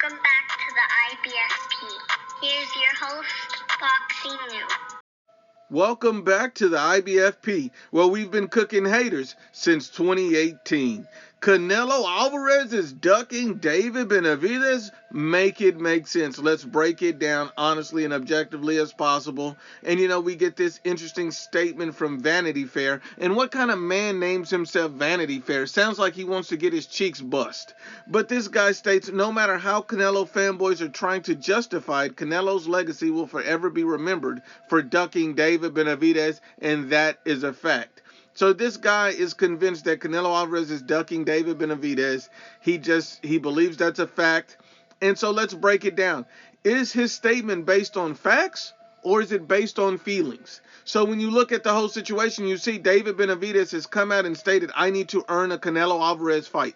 Welcome back to the IBFP. Here's your host, Boxing New. Welcome back to the IBFP, where we've been cooking haters since 2018. Canelo Alvarez is ducking David Benavidez. Make it make sense. Let's break it down honestly and objectively as possible. And we get this interesting statement from Vanity Fair. And what kind of man names himself Vanity Fair? Sounds like he wants to get his cheeks bust. But this guy states, no matter how Canelo fanboys are trying to justify it, Canelo's legacy will forever be remembered for ducking David Benavidez, and that is a fact. So this guy is convinced that Canelo Alvarez is ducking David Benavidez. He believes that's a fact. And so let's break it down. Is his statement based on facts or is it based on feelings? So when you look at the whole situation, you see David Benavidez has come out and stated, I need to earn a Canelo Alvarez fight.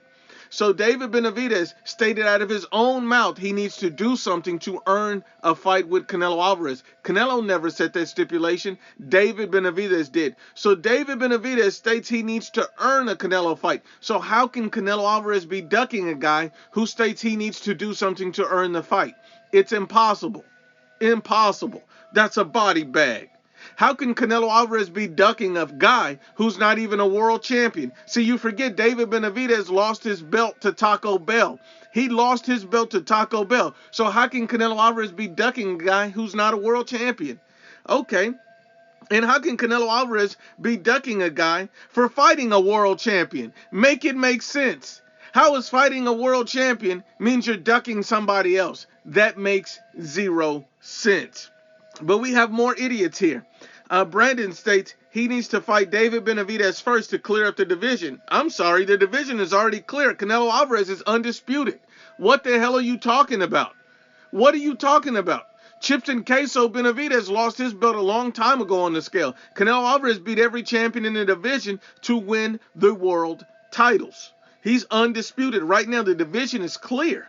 So David Benavidez stated out of his own mouth he needs to do something to earn a fight with Canelo Alvarez. Canelo never set that stipulation. David Benavidez did. So David Benavidez states he needs to earn a Canelo fight. So how can Canelo Alvarez be ducking a guy who states he needs to do something to earn the fight? It's impossible. Impossible. That's a body bag. How can Canelo Alvarez be ducking a guy who's not even a world champion? See, you forget David Benavidez lost his belt to Taco Bell. He lost his belt to Taco Bell. So how can Canelo Alvarez be ducking a guy who's not a world champion? Okay. And how can Canelo Alvarez be ducking a guy for fighting a world champion? Make it make sense. How is fighting a world champion means you're ducking somebody else? That makes zero sense. But we have more idiots here. Brandon states he needs to fight David Benavidez first to clear up the division. I'm sorry, the division is already clear. Canelo Alvarez is undisputed. What the hell are you talking about? What are you talking about? Chips and queso, Benavidez lost his belt a long time ago on the scale. Canelo Alvarez beat every champion in the division to win the world titles. He's undisputed. Right now, the division is clear.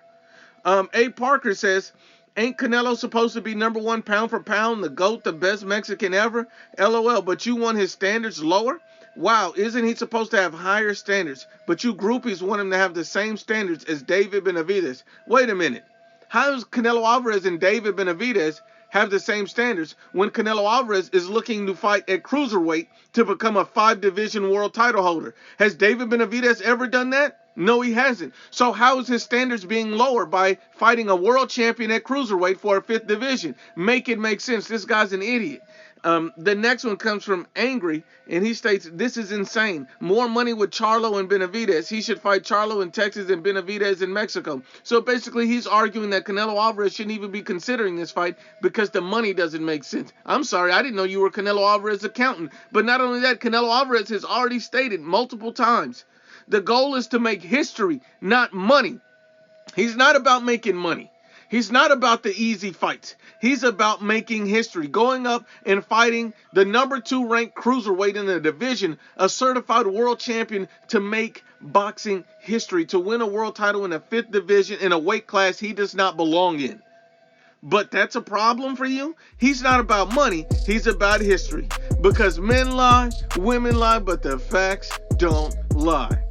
A. Parker says, ain't Canelo supposed to be number one pound for pound, the GOAT, the best Mexican ever? LOL, but you want his standards lower? Wow, isn't he supposed to have higher standards? But you groupies want him to have the same standards as David Benavidez. Wait a minute. How does Canelo Alvarez and David Benavidez have the same standards when Canelo Alvarez is looking to fight at cruiserweight to become a 5-division world title holder? Has David Benavidez ever done that? No, he hasn't. So how is his standards being lowered by fighting a world champion at cruiserweight for a 5th division? Make it make sense. This guy's an idiot. The next one comes from Angry, and he states, this is insane. More money with Charlo and Benavidez. He should fight Charlo in Texas and Benavidez in Mexico. So basically, he's arguing that Canelo Alvarez shouldn't even be considering this fight because the money doesn't make sense. I'm sorry, I didn't know you were Canelo Alvarez's accountant. But not only that, Canelo Alvarez has already stated multiple times, the goal is to make history, not money. He's not about making money. He's not about the easy fights. He's about making history, going up and fighting the number 2 ranked cruiserweight in the division, a certified world champion, to make boxing history, to win a world title in a 5th division in a weight class he does not belong in. But that's a problem for you? He's not about money. He's about history. Because men lie, women lie, but the facts don't lie.